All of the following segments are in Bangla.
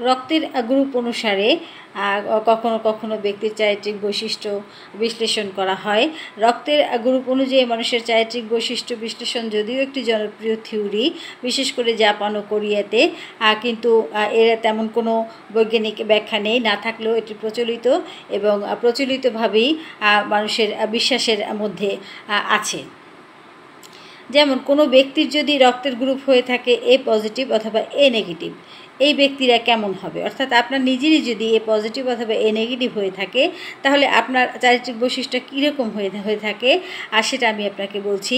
রক্তের গ্রুপ অনুসারে কখনো কখনো ব্যক্তির চারিত্রিক বৈশিষ্ট্য বিশ্লেষণ করা হয়। রক্তের গ্রুপ অনুযায়ী মানুষের চারিত্রিক বৈশিষ্ট্য বিশ্লেষণ যদিও একটি জনপ্রিয় থিওরি, বিশেষ করে জাপান ও কোরিয়াতে, কিন্তু এর তেমন কোনো বৈজ্ঞানিক ব্যাখ্যা নেই। না থাকলেও এটি প্রচলিত এবং প্রচলিতভাবেই মানুষের বিশ্বাসের মধ্যে আছে। যেমন কোনো ব্যক্তির যদি রক্তের গ্রুপ হয়ে থাকে এ পজিটিভ অথবা এ নেগেটিভ, এই ব্যক্তিরা কেমন হবে, অর্থাৎ আপনার নিজেরই যদি এ পজিটিভ অথবা এ নেগেটিভ হয়ে থাকে তাহলে আপনার চারিত্রিক বৈশিষ্ট্য কীরকম হয়ে থাকে, আর সেটা আমি আপনাকে বলছি।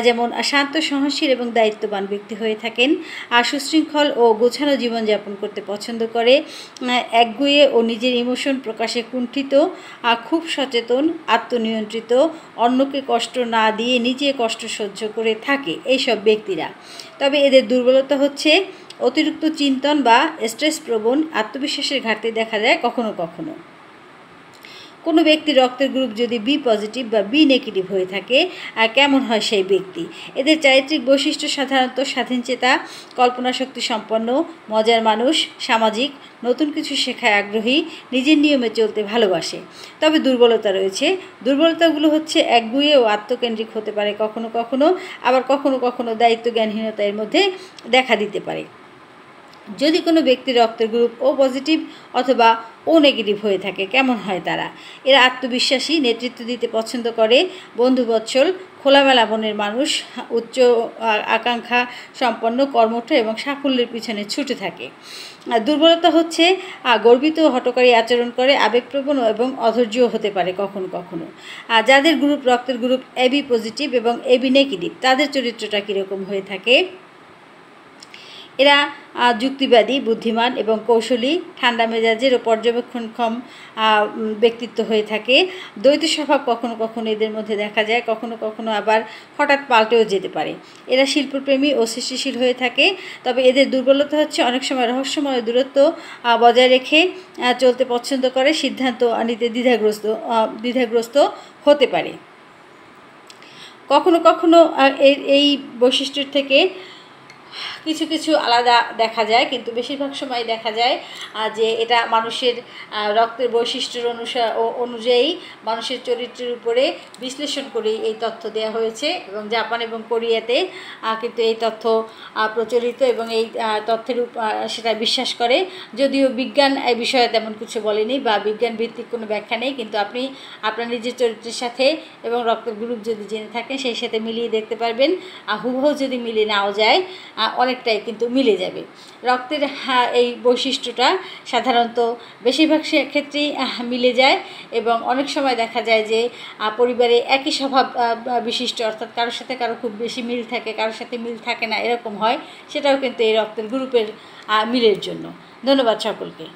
যেমন শান্ত, সহনশীল এবং দায়িত্ববান ব্যক্তি হয়ে থাকেন, আর সুশৃঙ্খল ও গোছানো জীবনযাপন করতে পছন্দ করে, একগুঁয়ে ও নিজের ইমোশন প্রকাশে কুণ্ঠিত, খুব সচেতন, আত্মনিয়ন্ত্রিত, অন্যকে কষ্ট না দিয়ে নিজে কষ্ট সহ্য করে থাকে এইসব ব্যক্তিরা। তবে এদের দুর্বলতা হচ্ছে অতিরিক্ত চিন্তন বা স্ট্রেস প্রবণ, আত্মবিশ্বাসের ঘাটতি দেখা যায় কখনো কখনো। কোনো ব্যক্তির রক্তের গ্রুপ যদি বি পজিটিভ বা বি নেগেটিভ হয়ে থাকে কেমন হয় সেই ব্যক্তি? এদের চারিত্রিক বৈশিষ্ট্য সাধারণত স্বাধীনচেতা, কল্পনাশক্তি সম্পন্ন, মজার মানুষ, সামাজিক, নতুন কিছু শেখায় আগ্রহী, নিজের নিয়মে চলতে ভালোবাসে। তবে দুর্বলতা রয়েছে। দুর্বলতাগুলো হচ্ছে একগুঁয়ে ও আত্মকেন্দ্রিক হতে পারে কখনো কখনো, আবার কখনো কখনো দায়িত্বজ্ঞানহীনতা এর মধ্যে দেখা দিতে পারে। যদি কোনো ব্যক্তির রক্তের গ্রুপ ও পজিটিভ অথবা ও নেগেটিভ হয়ে থাকে কেমন হয় তারা? এরা আত্মবিশ্বাসী, নেতৃত্ব দিতে পছন্দ করে, বন্ধুবৎসল, খোলামেলা মনের মানুষ, উচ্চ আকাঙ্ক্ষা সম্পন্ন, কর্মঠ এবং সাফল্যের পিছনে ছুটে থাকে। দুর্বলতা হচ্ছে গর্বিত, হঠকারী আচরণ করে, আবেগপ্রবণ এবং অধৈর্য হতে পারে কখনো কখনো। যাদের গ্রুপ রক্তের গ্রুপ এবি পজিটিভ এবং এবি নেগেটিভ, তাদের চরিত্রটা কীরকম হয়ে থাকে? এরা যুক্তিবাদী, বুদ্ধিমান এবং কৌশলী, ঠান্ডা মেজাজের ও পর্যবেক্ষণক্ষম ব্যক্তিত্ব হয়ে থাকে। দ্বৈত স্বভাব কখনো কখনো এদের মধ্যে দেখা যায়, কখনো কখনো আবার হঠাৎ পাল্টেও যেতে পারে। এরা শিল্পপ্রেমী ও সৃষ্টিশীল হয়ে থাকে। তবে এদের দুর্বলতা হচ্ছে অনেক সময় রহস্যময় দূরত্ব বজায় রেখে চলতে পছন্দ করে, সিদ্ধান্ত নিতে দ্বিধাগ্রস্ত হতে পারে। কখনো কখনো এই বৈশিষ্ট্যের থেকে কিছু কিছু আলাদা দেখা যায়, কিন্তু বেশিরভাগ সময় দেখা যায় যে এটা মানুষের রক্তের বৈশিষ্ট্যের অনুযায়ী মানুষের চরিত্রের উপরে বিশ্লেষণ করে এই তথ্য দেওয়া হয়েছে, এবং জাপান এবং কোরিয়াতে কিন্তু এই তথ্য প্রচলিত এবং এই তথ্যের সেটা বিশ্বাস করে। যদিও বিজ্ঞান এই বিষয়ে তেমন কিছু বলেনি বা বিজ্ঞান ভিত্তিক কোনো ব্যাখ্যা নেই, কিন্তু আপনি আপনার নিজের চরিত্রের সাথে এবং রক্তের গ্রুপ যদি জেনে থাকেন সেই সাথে মিলিয়ে দেখতে পারবেন। হুবহু যদি মিলে নাও যায় অনেকটাই কিন্তু মিলে যাবে। রক্তের এই বৈশিষ্ট্যটা সাধারণত বেশিরভাগ ক্ষেত্রেই মিলে যায়, এবং অনেক সময় দেখা যায় যে পরিবারে একই স্বভাব বিশিষ্ট, অর্থাৎ কারোর সাথে কারো খুব বেশি মিল থাকে, কারোর সাথে মিল থাকে না, এরকম হয়। সেটাও কিন্তু এই রক্তের গ্রুপের মিলের জন্য। ধন্যবাদ সকলকে।